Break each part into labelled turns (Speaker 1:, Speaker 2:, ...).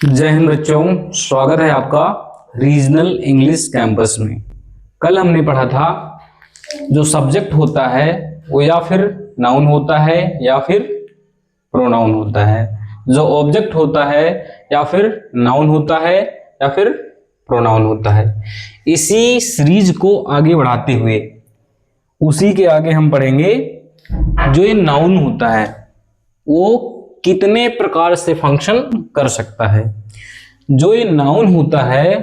Speaker 1: जय हिंद बच्चों, स्वागत है आपका रीजनल इंग्लिश कैंपस में। कल हमने पढ़ा था जो सब्जेक्ट होता है वो या फिर नाउन होता है या फिर प्रोनाउन होता है, जो ऑब्जेक्ट होता है या फिर नाउन होता है या फिर प्रोनाउन होता है। इसी सीरीज को आगे बढ़ाते हुए उसी के आगे हम पढ़ेंगे जो ये नाउन होता है वो कितने प्रकार से फंक्शन कर सकता है। जो ये नाउन होता है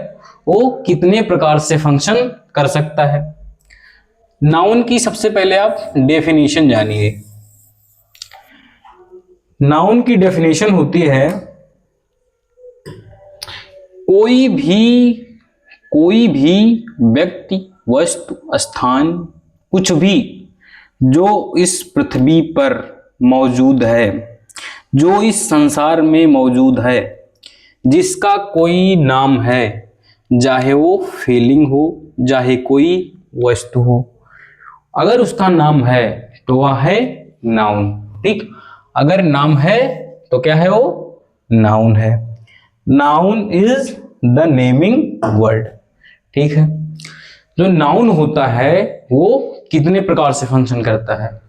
Speaker 1: वो कितने प्रकार से फंक्शन कर सकता है। नाउन की सबसे पहले आप डेफिनेशन जानिए। नाउन की डेफिनेशन होती है कोई भी व्यक्ति, वस्तु, स्थान, कुछ भी जो इस पृथ्वी पर मौजूद है, जो इस संसार में मौजूद है, जिसका कोई नाम है, चाहे वो फीलिंग हो, चाहे कोई वस्तु हो। अगर उसका नाम है तो वह है नाउन। ठीक, अगर नाम है तो क्या है, वो नाउन है। Noun is the naming word. ठीक है, जो नाउन होता है वो कितने प्रकार से फंक्शन करता है।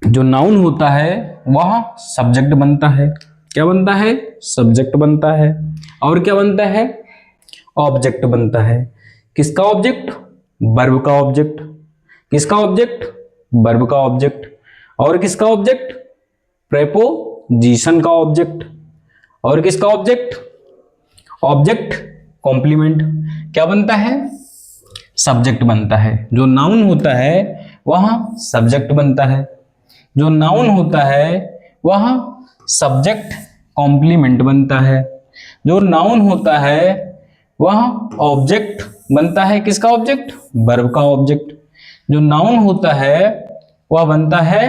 Speaker 1: जो नाउन होता है वह सब्जेक्ट बनता है। क्या बनता है? सब्जेक्ट बनता है। और क्या बनता है? ऑब्जेक्ट बनता है। किसका ऑब्जेक्ट? वर्ब का ऑब्जेक्ट। किसका ऑब्जेक्ट? वर्ब का ऑब्जेक्ट। और किसका ऑब्जेक्ट? प्रेपोजिशन का ऑब्जेक्ट। और किसका ऑब्जेक्ट? Object complement. क्या बनता है? सब्जेक्ट बनता है। जो नाउन होता है वह सब्जेक्ट बनता है। जो नाउन होता है वह सब्जेक्ट कॉम्प्लीमेंट बनता है। जो नाउन होता है वह ऑब्जेक्ट बनता है। किसका ऑब्जेक्ट? वर्ब का ऑब्जेक्ट। जो नाउन होता है वह बनता है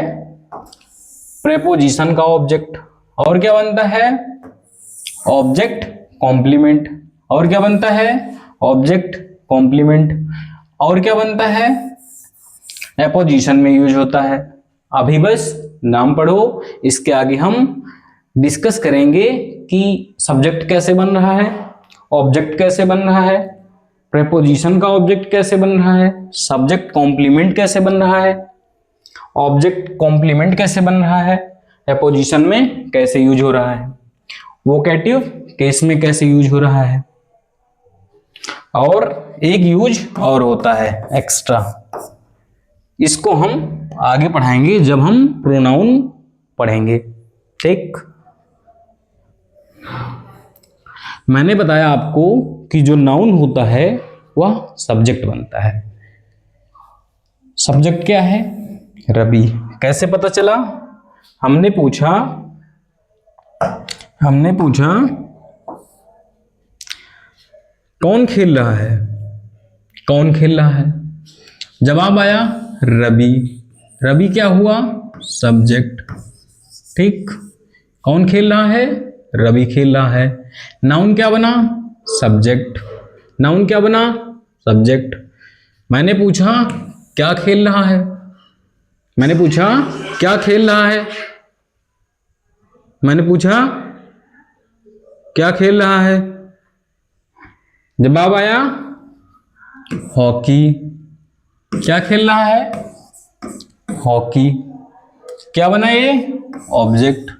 Speaker 1: प्रेपोजिशन का ऑब्जेक्ट। और क्या बनता है? Object complement. और क्या बनता है? Object complement. और क्या बनता है? एपोजिशन में यूज होता है। अभी बस नाम पढ़ो, इसके आगे हम डिस्कस करेंगे कि सब्जेक्ट कैसे बन रहा है, ऑब्जेक्ट कैसे बन रहा है, प्रेपोजिशन का ऑब्जेक्ट कैसे बन रहा है, सब्जेक्ट कॉम्प्लीमेंट कैसे बन रहा है, ऑब्जेक्ट कॉम्प्लीमेंट कैसे बन रहा है, एपोजिशन में कैसे यूज हो रहा है, वोकेटिव केस में कैसे यूज हो रहा है। और एक यूज और होता है एक्स्ट्रा, इसको हम आगे पढ़ाएंगे जब हम प्रोनाउन पढ़ेंगे। ठीक, मैंने बताया आपको कि जो नाउन होता है वह सब्जेक्ट बनता है। सब्जेक्ट क्या है? रवि। कैसे पता चला? हमने पूछा कौन खेल रहा है, कौन खेल रहा है। जवाब आया रवि। रवि क्या हुआ? सब्जेक्ट। ठीक, कौन खेल रहा है? रवि खेल रहा है। नाउन क्या बना? सब्जेक्ट। नाउन क्या बना? सब्जेक्ट। मैंने पूछा क्या खेल रहा है, मैंने पूछा क्या खेल रहा है, मैंने पूछा क्या खेल रहा है। जवाब आया हॉकी। क्या खेल रहा है? हॉकी। क्या बना ये? ऑब्जेक्ट।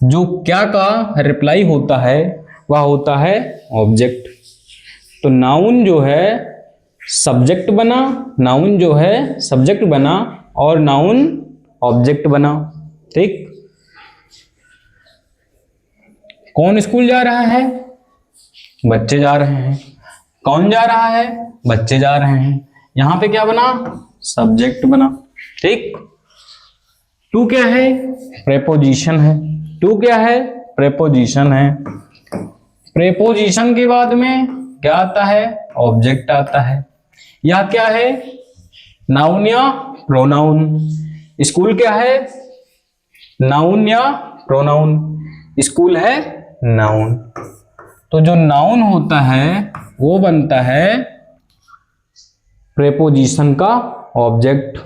Speaker 1: जो क्या का रिप्लाई होता है वह होता है ऑब्जेक्ट। तो नाउन जो है सब्जेक्ट बना, नाउन जो है सब्जेक्ट बना और नाउन ऑब्जेक्ट बना। ठीक, कौन स्कूल जा रहा है? बच्चे जा रहे हैं। कौन जा रहा है? बच्चे जा रहे हैं। यहां पे क्या बना? सब्जेक्ट बना। ठीक, टू क्या है? प्रेपोजिशन है। टू क्या है? प्रेपोजिशन है। प्रेपोजिशन के बाद में क्या आता है? ऑब्जेक्ट आता है। यह क्या है? नाउन या प्रोनाउन। स्कूल क्या है? नाउन या प्रोनाउन। स्कूल है नाउन। तो जो नाउन होता है वो बनता है प्रेपोजिशन का ऑब्जेक्ट,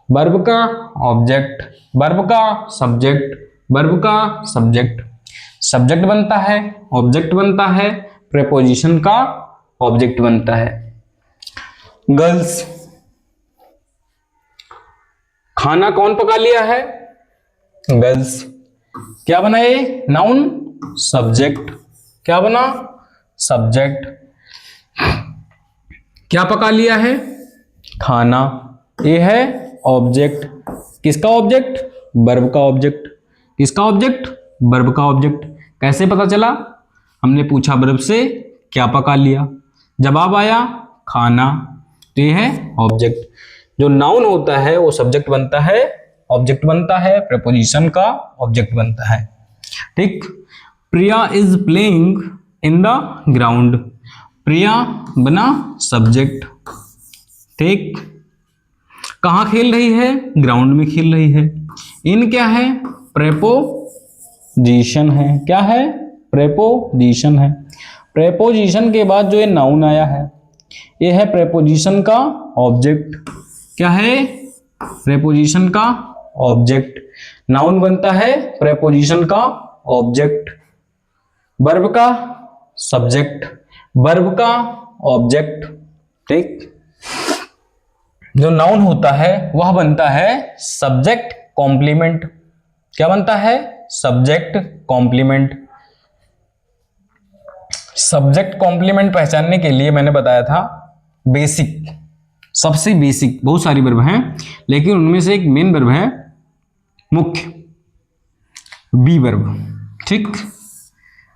Speaker 1: वर्ब का ऑब्जेक्ट, वर्ब का सब्जेक्ट, वर्ब का सब्जेक्ट। सब्जेक्ट बनता है, ऑब्जेक्ट बनता है, प्रेपोजिशन का ऑब्जेक्ट बनता है। गर्ल्स, खाना कौन पका लिया है? गर्ल्स। क्या बना ये? Noun, subject. क्या बना? सब्जेक्ट। क्या पका लिया है? खाना। ये है ऑब्जेक्ट। किसका ऑब्जेक्ट? वर्ब का ऑब्जेक्ट। किसका ऑब्जेक्ट? वर्ब का ऑब्जेक्ट। कैसे पता चला? हमने पूछा वर्ब से क्या पका लिया, जवाब आया खाना, तो ये है ऑब्जेक्ट। जो नाउन होता है वो सब्जेक्ट बनता है, ऑब्जेक्ट बनता है, प्रेपोजिशन का ऑब्जेक्ट बनता है। ठीक। Priya is playing in the ground. Priya बना सब्जेक्ट। ठीक। कहाँ खेल रही है? ग्राउंड में खेल रही है। इन क्या है? प्रेपोजिशन है। क्या है? प्रेपोजिशन है। प्रेपोजिशन के बाद जो ये नाउन आया है, ये है प्रेपोजिशन का ऑब्जेक्ट। क्या है? प्रेपोजिशन का ऑब्जेक्ट। नाउन बनता है प्रेपोजिशन का ऑब्जेक्ट, वर्ब का सब्जेक्ट, वर्ब का ऑब्जेक्ट। ठीक। जो नाउन होता है वह बनता है सब्जेक्ट कॉम्प्लीमेंट। क्या बनता है? Subject complement. सब्जेक्ट कॉम्प्लीमेंट पहचानने के लिए मैंने बताया था बेसिक, सबसे बेसिक, बहुत सारी वर्ब हैं लेकिन उनमें से एक मेन वर्ब है मुख्य, बी वर्ब। ठीक।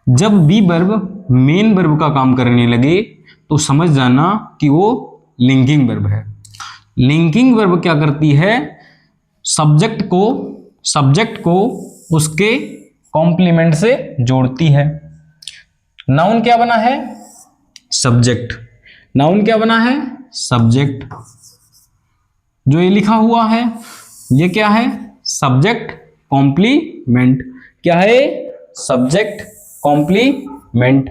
Speaker 1: जब बी वर्ब मेन वर्ब का काम करने लगे तो समझ जाना कि वो लिंकिंग वर्ब है। लिंकिंग वर्ब क्या करती है? सब्जेक्ट को उसके कॉम्प्लीमेंट से जोड़ती है। नाउन क्या बना है? सब्जेक्ट। नाउन क्या बना है? सब्जेक्ट। जो ये लिखा हुआ है ये क्या है? Subject complement. क्या है? Subject complement.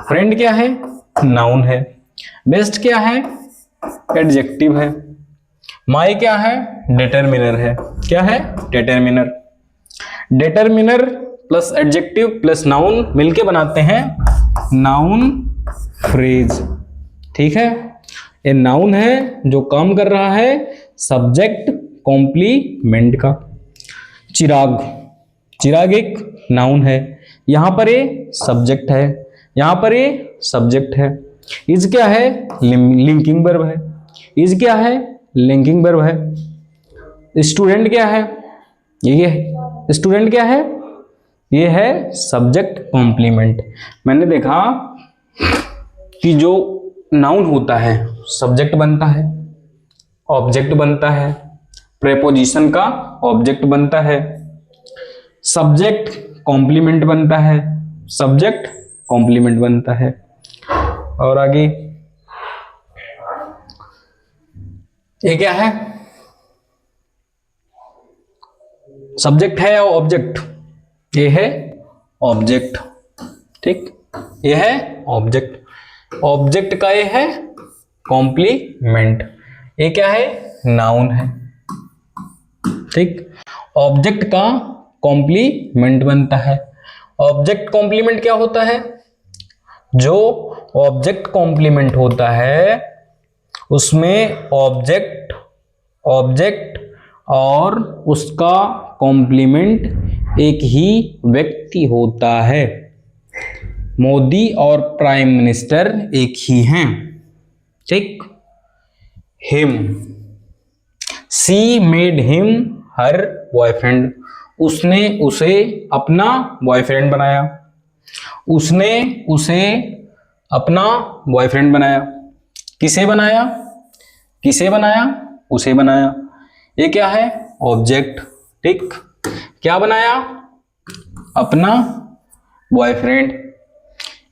Speaker 1: फ्रेंड क्या है? नाउन है। बेस्ट क्या है? एडजेक्टिव है। माई क्या है? डिटरमिनर है। क्या है? Determiner. Determiner plus adjective plus noun मिलके बनाते हैं नाउन फ्रेज। ठीक है। ये नाउन है जो काम कर रहा है सब्जेक्ट कॉम्प्लीमेंट का। चिराग, चिराग एक नाउन है, यहां पर ये सब्जेक्ट है, यहां पर ये सब्जेक्ट है। इज क्या है? लिंकिंग वर्ब है। इज क्या है? लिंकिंग वर्ब है। स्टूडेंट क्या है? ये है स्टूडेंट। क्या है? ये है सब्जेक्ट कॉम्प्लीमेंट। मैंने देखा कि जो नाउन होता है सब्जेक्ट बनता है, ऑब्जेक्ट बनता है, प्रेपोजिशन का ऑब्जेक्ट बनता है, सब्जेक्ट कॉम्प्लीमेंट बनता है, सब्जेक्ट कॉम्प्लीमेंट बनता है। और आगे ये क्या है? सब्जेक्ट है या ऑब्जेक्ट? ये है ऑब्जेक्ट। ठीक। ये है ऑब्जेक्ट। ऑब्जेक्ट का ये है कॉम्प्लीमेंट। ये क्या है? नाउन है। ठीक। ऑब्जेक्ट का कॉम्प्लीमेंट बनता है। ऑब्जेक्ट कॉम्प्लीमेंट क्या होता है? जो ऑब्जेक्ट कॉम्प्लीमेंट होता है उसमें ऑब्जेक्ट और उसका कॉम्प्लीमेंट एक ही व्यक्ति होता है। मोदी और प्राइम मिनिस्टर एक ही हैं। ठीक। हिम, सी मेड हिम हर बॉयफ्रेंड। उसने उसे अपना बॉयफ्रेंड बनाया। उसने उसे अपना बॉयफ्रेंड बनाया। किसे बनाया? किसे बनाया? उसे बनाया। ये क्या है? ऑब्जेक्ट। ठीक। क्या बनाया? अपना बॉयफ्रेंड।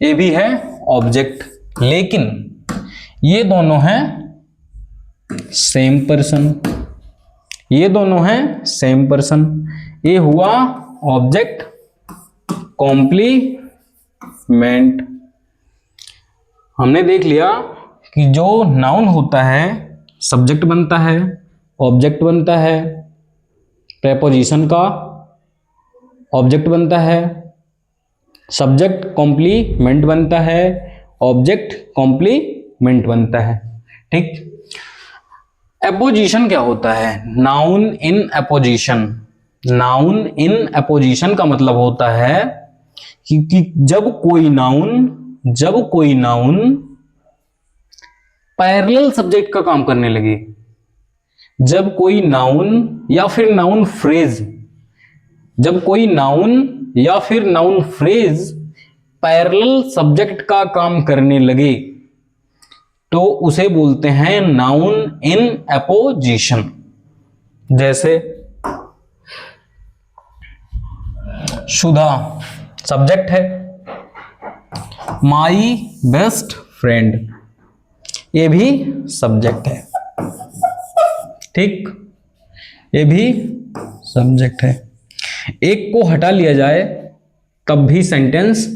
Speaker 1: ये भी है ऑब्जेक्ट। लेकिन ये दोनों हैं सेम पर्सन। ये दोनों हैं सेम पर्सन। ये हुआ ऑब्जेक्ट कॉम्प्लीमेंट। हमने देख लिया कि जो नाउन होता है सब्जेक्ट बनता है, ऑब्जेक्ट बनता है, प्रेपोजिशन का ऑब्जेक्ट बनता है, सब्जेक्ट कॉम्प्लीमेंट बनता है, ऑब्जेक्ट कॉम्प्लीमेंट बनता है। ठीक। एपोजिशन क्या होता है? Noun in apposition. Noun in apposition का मतलब होता है कि जब कोई नाउन पैरेलल सब्जेक्ट का काम करने लगे, जब कोई नाउन या फिर नाउन फ्रेज, जब कोई नाउन या फिर नाउन फ्रेज पैरेलल सब्जेक्ट का काम करने लगे तो उसे बोलते हैं नाउन इन एपोजिशन। जैसे सुधा सब्जेक्ट है, माई बेस्ट फ्रेंड ये भी सब्जेक्ट है। ठीक, ये भी सब्जेक्ट है। एक को हटा लिया जाए तब भी सेंटेंस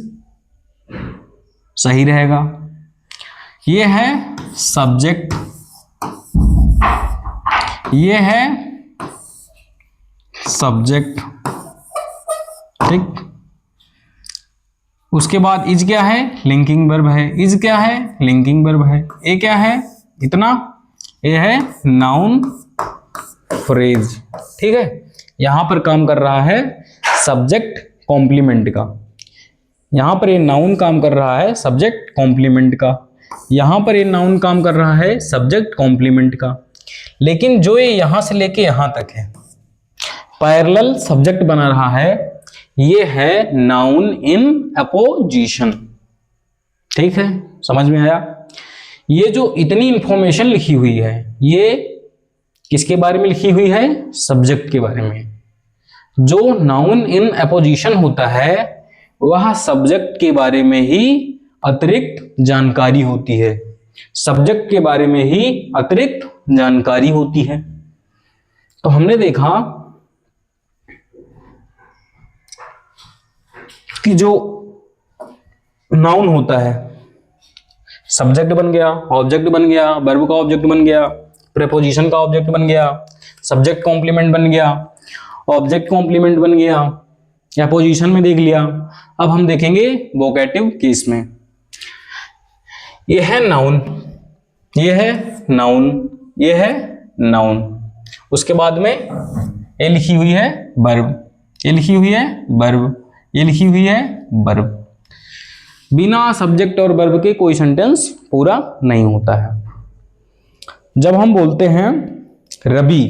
Speaker 1: सही रहेगा। ये है सब्जेक्ट, ये है सब्जेक्ट। ठीक, उसके बाद इज क्या है? लिंकिंग वर्ब है। इज क्या है? लिंकिंग वर्ब है। ये क्या है? इतना, ये है नाउन फ्रेज। ठीक है, यहां पर काम कर रहा है सब्जेक्ट कॉम्प्लीमेंट का, यहां पर ये नाउन काम कर रहा है सब्जेक्ट कॉम्प्लीमेंट का, यहां पर ये नाउन काम कर रहा है सब्जेक्ट कॉम्प्लीमेंट का। लेकिन जो ये यहां से लेके यहां तक है पैरेलल सब्जेक्ट बना रहा है, ये है नाउन इन एपोजिशन। ठीक है, समझ में आया? ये जो इतनी इंफॉर्मेशन लिखी हुई है ये किसके बारे में लिखी हुई है? सब्जेक्ट के बारे में। जो नाउन इन एपोजिशन होता है वह सब्जेक्ट के बारे में ही अतिरिक्त जानकारी होती है, सब्जेक्ट के बारे में ही अतिरिक्त जानकारी होती है। तो हमने देखा कि जो नाउन होता है सब्जेक्ट बन गया, ऑब्जेक्ट बन गया, वर्ब का ऑब्जेक्ट बन गया, प्रीपोजिशन का ऑब्जेक्ट बन गया, सब्जेक्ट कॉम्प्लीमेंट बन गया, ऑब्जेक्ट कॉम्प्लीमेंट बन गया, एपोजिशन में देख लिया। अब हम देखेंगे वोकेटिव केस में। यह है नाउन, यह है नाउन, यह है नाउन, उसके बाद में ये लिखी हुई है वर्ब, ये लिखी हुई है वर्ब, ये लिखी हुई है वर्ब। बिना सब्जेक्ट और वर्ब के कोई सेंटेंस पूरा नहीं होता है। जब हम बोलते हैं रवि,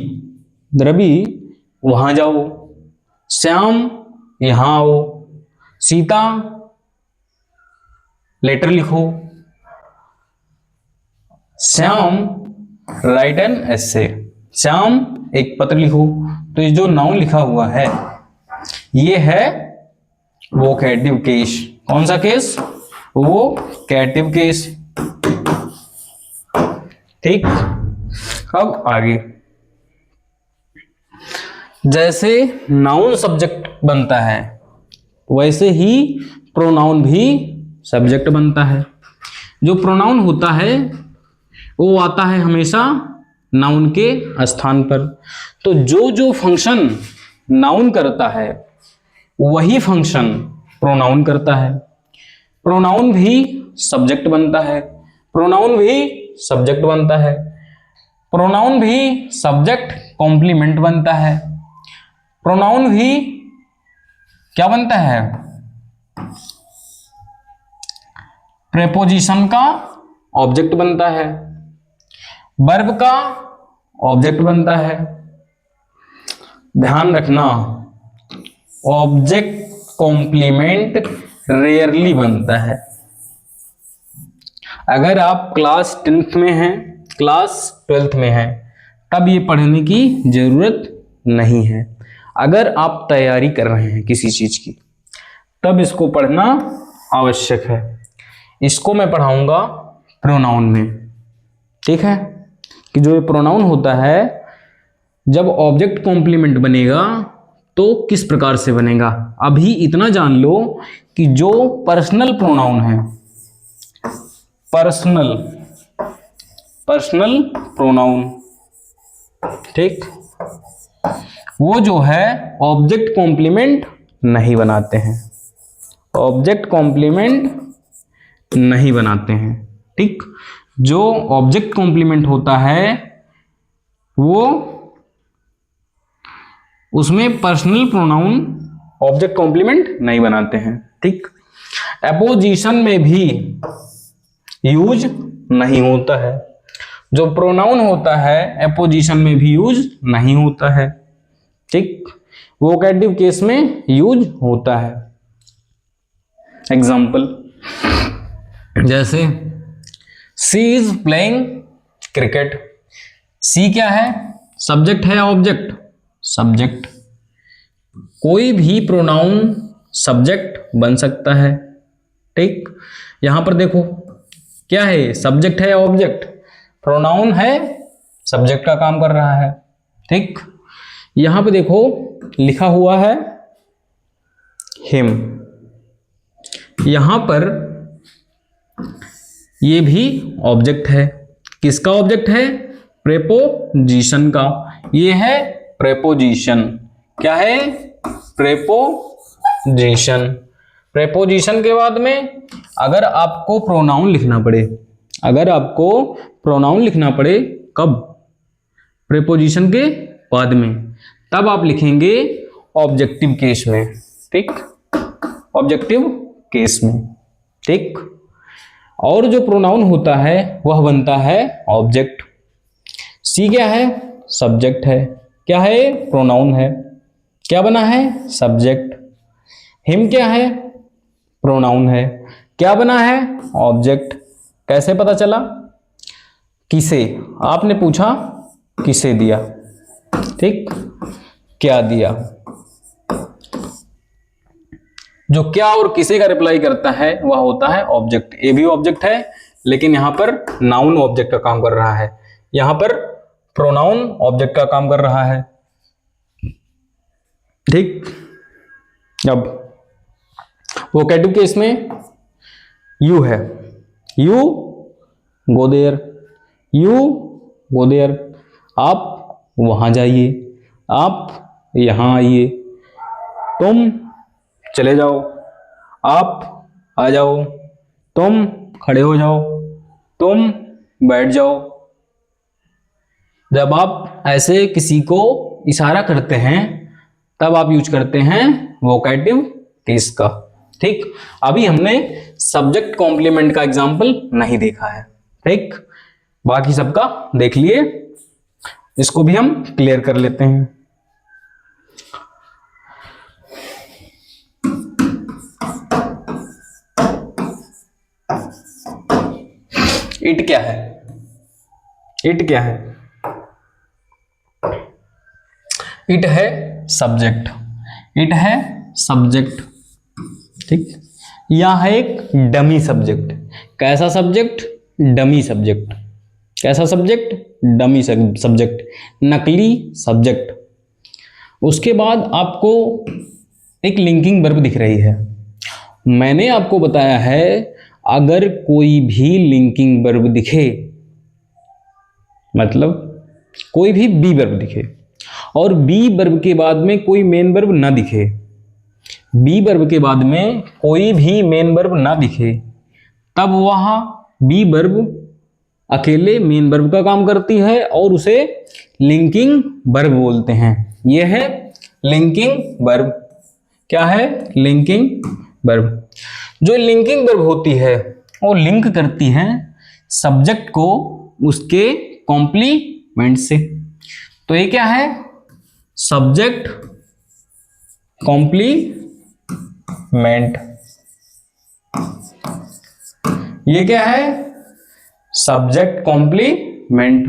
Speaker 1: रवि वहां जाओ, श्याम यहां आओ, सीता लेटर लिखो, Shyam right an essay, Shyam एक पत्र लिखो। तो ये जो नाउन लिखा हुआ है ये है वोकेटिव केस। कौन सा केस? Vocative case. ठीक, अब आगे जैसे नाउन सब्जेक्ट बनता है वैसे ही प्रोनाउन भी सब्जेक्ट बनता है। जो प्रोनाउन होता है वो आता है हमेशा नाउन के स्थान पर। तो जो जो फंक्शन नाउन करता है वही फंक्शन प्रोनाउन करता है। प्रोनाउन भी सब्जेक्ट बनता है, प्रोनाउन भी सब्जेक्ट बनता है, प्रोनाउन भी सब्जेक्ट कॉम्प्लीमेंट बनता है, प्रोनाउन भी क्या बनता है? प्रीपोजिशन का ऑब्जेक्ट बनता है, वर्ब का ऑब्जेक्ट बनता है। ध्यान रखना ऑब्जेक्ट कॉम्प्लीमेंट रेयरली बनता है। अगर आप क्लास 10th में हैं, क्लास 12th में हैं, तब ये पढ़ने की जरूरत नहीं है। अगर आप तैयारी कर रहे हैं किसी चीज की तब इसको पढ़ना आवश्यक है। इसको मैं पढ़ाऊंगा प्रोनाउन में। ठीक है, कि जो ये प्रोनाउन होता है जब ऑब्जेक्ट कॉम्प्लीमेंट बनेगा तो किस प्रकार से बनेगा। अभी इतना जान लो कि जो पर्सनल प्रोनाउन है, पर्सनल प्रोनाउन, ठीक, वो जो है ऑब्जेक्ट कॉम्प्लीमेंट नहीं बनाते हैं, ऑब्जेक्ट कॉम्प्लीमेंट नहीं बनाते हैं। ठीक, जो ऑब्जेक्ट कॉम्प्लीमेंट होता है वो उसमें पर्सनल प्रोनाउन ऑब्जेक्ट कॉम्प्लीमेंट नहीं बनाते हैं। ठीक, एपोजिशन में भी यूज नहीं होता है, जो प्रोनाउन होता है एपोजिशन में भी यूज नहीं होता है। ठीक, वोकेटिव केस में यूज होता है। एग्जाम्पल जैसे सी इज प्लेइंग क्रिकेट। सी क्या है? सब्जेक्ट है, ऑब्जेक्ट? सब्जेक्ट। कोई भी प्रोनाउन सब्जेक्ट बन सकता है। ठीक, यहां पर देखो क्या है, सब्जेक्ट है, ऑब्जेक्ट, प्रोनाउन है, सब्जेक्ट का काम कर रहा है। ठीक, यहां पे देखो लिखा हुआ है हिम, यहां पर ये भी ऑब्जेक्ट है। किसका ऑब्जेक्ट है? प्रेपोजिशन का। ये है प्रेपोजिशन। क्या है? प्रेपोजिशन। प्रेपोजिशन के बाद में अगर आपको प्रोनाउन लिखना पड़े, अगर आपको प्रोनाउन लिखना पड़े कब? प्रेपोजिशन के बाद में, तब आप लिखेंगे ऑब्जेक्टिव केस में। ठीक, ऑब्जेक्टिव केस में। ठीक, और जो प्रोनाउन होता है वह बनता है ऑब्जेक्ट। सी क्या है? सब्जेक्ट है। क्या है? प्रोनाउन है। क्या बना है? सब्जेक्ट। हिम क्या है? प्रोनाउन है। क्या बना है? ऑब्जेक्ट। कैसे पता चला? किसे, आपने पूछा किसे दिया। ठीक, क्या दिया। जो क्या और किसे का रिप्लाई करता है वह होता है ऑब्जेक्ट। ए भी ऑब्जेक्ट है, लेकिन यहां पर नाउन ऑब्जेक्ट का काम कर रहा है, यहां पर प्रोनाउन ऑब्जेक्ट का काम कर रहा है। ठीक, अब वोकेटिव केस में यू है। You go there, you go there. आप वहां जाइए, आप यहां आइए, तुम चले जाओ, आप आ जाओ, तुम खड़े हो जाओ, तुम बैठ जाओ। जब आप ऐसे किसी को इशारा करते हैं तब आप यूज करते हैं वोकेटिव केस का। ठीक, अभी हमने सब्जेक्ट कॉम्प्लीमेंट का एग्जाम्पल नहीं देखा है। ठीक, बाकी सबका देख लिए, इसको भी हम क्लियर कर लेते हैं। इट क्या है? इट क्या है? इट है सब्जेक्ट। इट है सब्जेक्ट। ठीक, यह है एक डमी सब्जेक्ट। कैसा सब्जेक्ट? Dummy subject. कैसा सब्जेक्ट? डमी सब्जेक्ट, नकली सब्जेक्ट। उसके बाद आपको एक लिंकिंग वर्ब दिख रही है। मैंने आपको बताया है अगर कोई भी लिंकिंग वर्ब दिखे, मतलब कोई भी बी वर्ब दिखे और बी वर्ब के बाद में कोई मेन वर्ब ना दिखे, बी वर्ब के बाद में कोई भी मेन वर्ब ना दिखे, तब वहां बी वर्ब अकेले मेन वर्ब का काम करती है और उसे लिंकिंग वर्ब बोलते हैं। यह है लिंकिंग वर्ब। क्या है? Linking verb. जो लिंकिंग वर्ब होती है वो लिंक करती है सब्जेक्ट को उसके कॉम्प्लीमेंट से। तो ये क्या है? Subject complement. ये क्या है? Subject complement.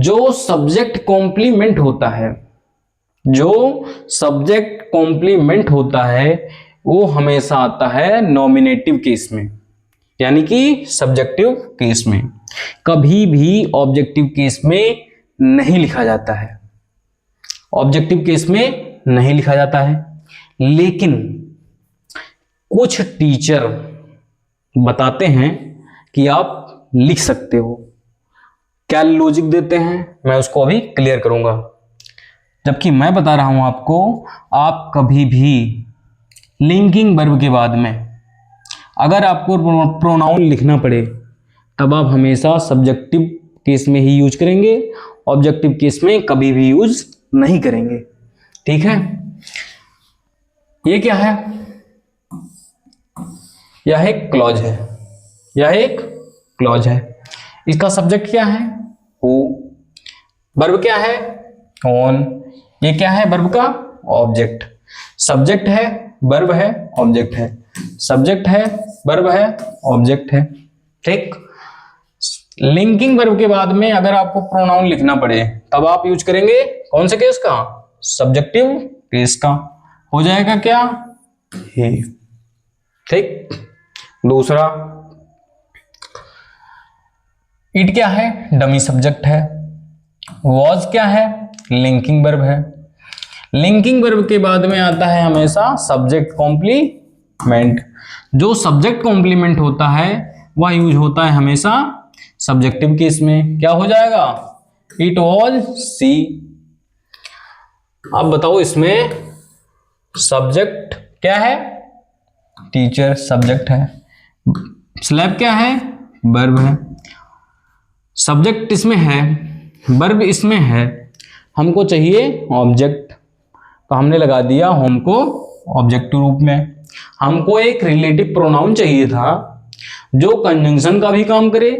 Speaker 1: जो सब्जेक्ट कॉम्प्लीमेंट होता है, जो सब्जेक्ट कॉम्प्लीमेंट होता है वो हमेशा आता है नॉमिनेटिव केस में, यानी कि सब्जेक्टिव केस में। कभी भी ऑब्जेक्टिव केस में नहीं लिखा जाता है, ऑब्जेक्टिव केस में नहीं लिखा जाता है। लेकिन कुछ टीचर बताते हैं कि आप लिख सकते हो। क्या लॉजिक देते हैं मैं उसको अभी क्लियर करूंगा। जबकि मैं बता रहा हूं आपको, आप कभी भी लिंकिंग वर्ब के बाद में अगर आपको प्रोनाउन लिखना पड़े तब आप हमेशा सब्जेक्टिव केस में ही यूज करेंगे, ऑब्जेक्टिव केस में कभी भी यूज नहीं करेंगे। ठीक है, ये क्या है? यह एक क्लॉज है, यह एक क्लॉज है। इसका सब्जेक्ट क्या है? हु। वर्ब क्या है? ऑन। ये क्या है? वर्ब का ऑब्जेक्ट। सब्जेक्ट है, वर्ब है, ऑब्जेक्ट है, सब्जेक्ट है, वर्ब है, ऑब्जेक्ट है। ठीक। लिंकिंग वर्ब के बाद में अगर आपको प्रोनाउन लिखना पड़े तब आप यूज करेंगे कौन से केस का? सब्जेक्टिव केस का। हो जाएगा क्या? ही। ठीक। दूसरा, इट क्या है? डमी सब्जेक्ट है। वॉज क्या है? लिंकिंग वर्ब है। लिंकिंग वर्ब के बाद में आता है हमेशा सब्जेक्ट कॉम्प्लीमेंट। जो सब्जेक्ट कॉम्प्लीमेंट होता है वह यूज होता है हमेशा सब्जेक्टिव केस में। क्या हो जाएगा? इट वॉज सी। अब बताओ इसमें सब्जेक्ट क्या है? टीचर सब्जेक्ट है। स्लैब क्या है? वर्ब है। सब्जेक्ट इसमें है, वर्ब इसमें है, हमको चाहिए ऑब्जेक्ट, तो हमने लगा दिया होम को ऑब्जेक्ट रूप में। हमको एक रिलेटिव प्रोनाउन चाहिए था जो कंजंक्शन का भी काम करे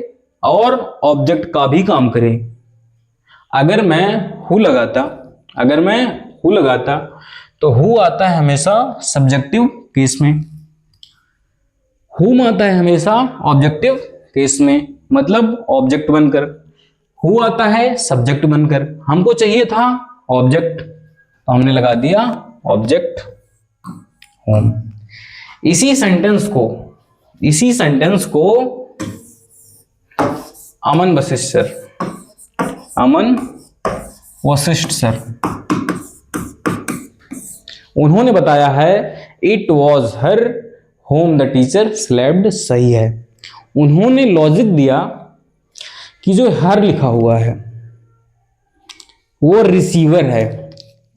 Speaker 1: और ऑब्जेक्ट का भी काम करे। अगर मैं हु लगाता तो हु आता है हमेशा सब्जेक्टिव केस में, हुम आता है हमेशा ऑब्जेक्टिव केस में, मतलब ऑब्जेक्ट बनकर। हु आता है सब्जेक्ट बनकर। हमको चाहिए था ऑब्जेक्ट, तो हमने लगा दिया ऑब्जेक्ट होम। इसी सेंटेंस को अमन वशिष्ठ सर उन्होंने बताया है it was her whom the teacher slapped. सही है। उन्होंने लॉजिक दिया कि जो हर लिखा हुआ है वो रिसीवर है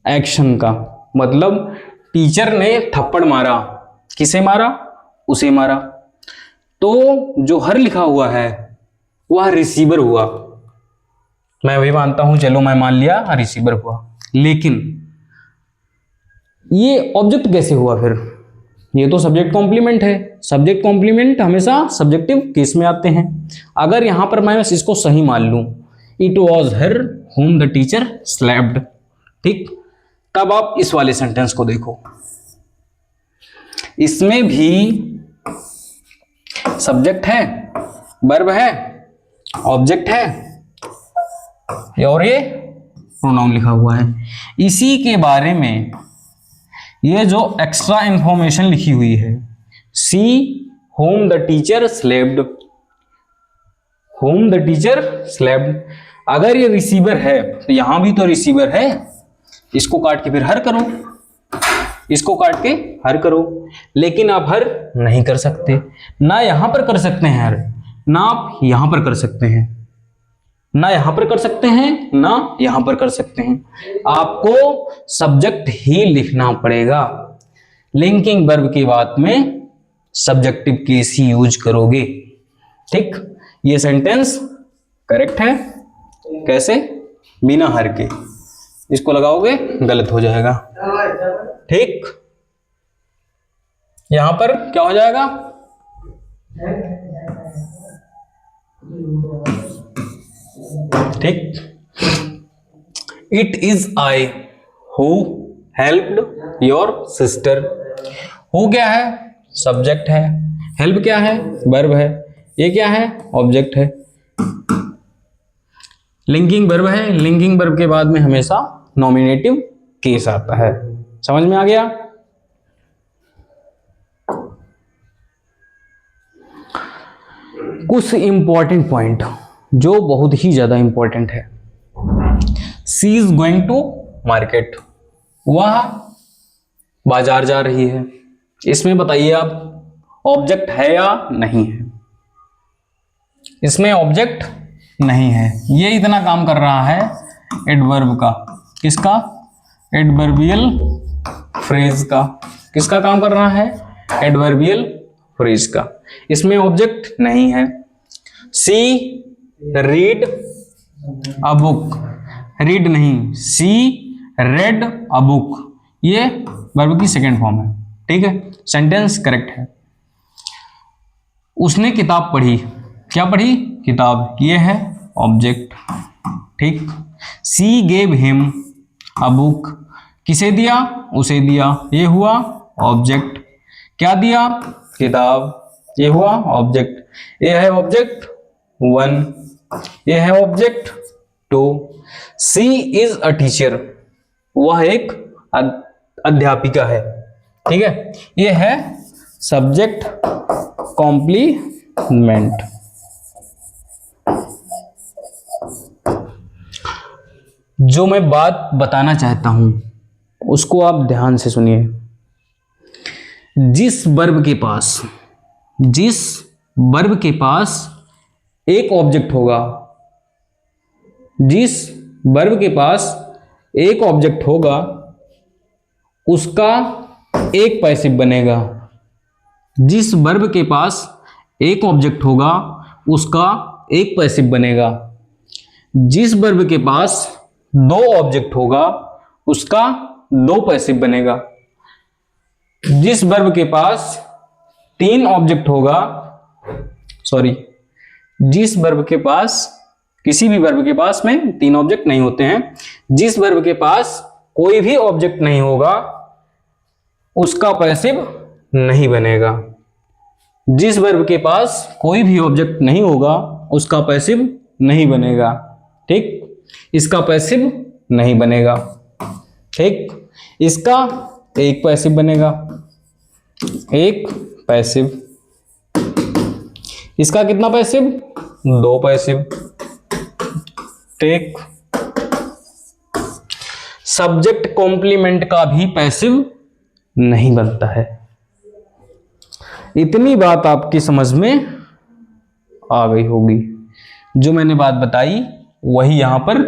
Speaker 1: एक्शन का, मतलब टीचर ने थप्पड़ मारा, किसे मारा? उसे मारा, तो जो हर लिखा हुआ है वह रिसीवर हुआ। मैं वही मानता हूं, चलो मैं मान लिया रिसीवर हुआ, लेकिन ये ऑब्जेक्ट कैसे हुआ फिर? ये तो सब्जेक्ट कॉम्प्लीमेंट है। सब्जेक्ट कॉम्प्लीमेंट हमेशा सब्जेक्टिव केस में आते हैं। अगर यहां पर मैं इसको सही मान लूं, it was her whom the teacher slapped, ठीक, तब आप इस वाले सेंटेंस को देखो, इसमें भी सब्जेक्ट है, वर्ब है, ऑब्जेक्ट है और ये प्रोनाउन लिखा हुआ है। इसी के बारे में ये जो एक्स्ट्रा इंफॉर्मेशन लिखी हुई है, see whom the teacher slapped, whom the teacher slapped, अगर ये रिसीवर है तो यहां भी तो रिसीवर है, इसको काट के फिर हर करो, इसको काट के हर करो, लेकिन आप हर नहीं कर सकते, ना यहां पर कर सकते हैं हर, ना आप यहां पर कर सकते हैं, ना यहां पर कर सकते हैं, ना यहां पर कर सकते हैं। आपको सब्जेक्ट ही लिखना पड़ेगा। लिंकिंग वर्ब की बात में सब्जेक्टिव केस ही यूज करोगे, ठीक। ये सेंटेंस करेक्ट है। कैसे? बिना हर के, इसको लगाओगे गलत हो जाएगा, ठीक। यहां पर क्या हो जाएगा? ठीक। It is I who helped your sister. Who क्या है? सब्जेक्ट है। हेल्प क्या है? वर्ब है। ये क्या है? ऑब्जेक्ट है। लिंकिंग वर्ब है। लिंकिंग वर्ब के बाद में हमेशा नॉमिनेटिव केस आता है। समझ में आ गया? कुछ इंपॉर्टेंट पॉइंट जो बहुत ही ज्यादा इंपॉर्टेंट है। सी इज गोइंग टू मार्केट, वह बाजार जा रही है। इसमें बताइए आप ऑब्जेक्ट है या नहीं है? इसमें ऑब्जेक्ट नहीं है। ये इतना काम कर रहा है एडवर्ब का, किसका? एडवर्बियल फ्रेज का। किसका काम कर रहा है? एडवर्बियल फ्रेज का। इसमें ऑब्जेक्ट नहीं है। सी रीड अ बुक, रीड नहीं, सी रेड अ बुक, ये वर्ब की सेकेंड फॉर्म है। ठीक है, सेंटेंस करेक्ट है। उसने किताब पढ़ी, क्या पढ़ी? किताब, ये है ऑब्जेक्ट। ठीक। सी गेव हिम अ बुक, किसे दिया? उसे दिया, ये हुआ ऑब्जेक्ट। क्या दिया? किताब, ये हुआ ऑब्जेक्ट। ये है ऑब्जेक्ट 1, ये है object 2। She is a teacher, वह एक अध्यापिका है। ठीक है, ये है सब्जेक्ट कॉम्प्लीमेंट। जो मैं बात बताना चाहता हूं उसको आप ध्यान से सुनिए। जिस वर्ब के पास एक ऑब्जेक्ट होगा, जिस वर्ब के पास एक ऑब्जेक्ट होगा उसका एक पैसिव बनेगा। जिस वर्ब के पास एक ऑब्जेक्ट होगा उसका एक पैसिव बनेगा। जिस वर्ब के पास दो ऑब्जेक्ट होगा उसका दो पैसिव बनेगा। जिस वर्ब के पास तीन ऑब्जेक्ट होगा, जिस वर्ब के पास, किसी भी वर्ब के पास में तीन ऑब्जेक्ट नहीं होते हैं, जिस वर्ब के पास कोई भी ऑब्जेक्ट नहीं होगा उसका पैसिव नहीं बनेगा। जिस वर्ब के पास कोई भी ऑब्जेक्ट नहीं होगा उसका पैसिव नहीं बनेगा। ठीक, इसका पैसिव नहीं बनेगा। ठीक, इसका एक पैसिव बनेगा, एक पैसिव। इसका कितना पैसिव? दो पैसिव। ठीक, सब्जेक्ट कॉम्प्लीमेंट का भी पैसिव नहीं बनता है। इतनी बात आपकी समझ में आ गई होगी। जो मैंने बात बताई वही यहां पर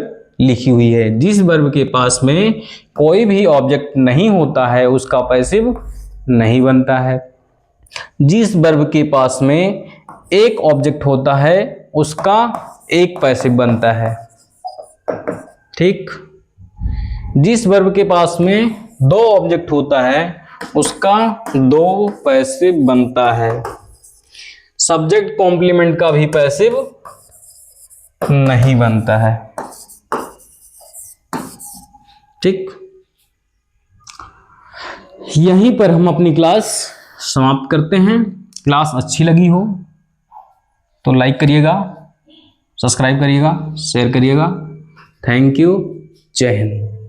Speaker 1: लिखी हुई है। जिस वर्ब के पास में कोई भी ऑब्जेक्ट नहीं होता है उसका पैसिव नहीं बनता है। जिस वर्ब के पास में एक ऑब्जेक्ट होता है उसका एक पैसिव बनता है। ठीक, जिस वर्ब के पास में दो ऑब्जेक्ट होता है उसका दो पैसिव बनता है। सब्जेक्ट कॉम्प्लीमेंट का भी पैसिव नहीं बनता है। ठीक, यहीं पर हम अपनी क्लास समाप्त करते हैं। क्लास अच्छी लगी हो तो लाइक करिएगा, सब्सक्राइब करिएगा, शेयर करिएगा। Thank you. जय हिंद।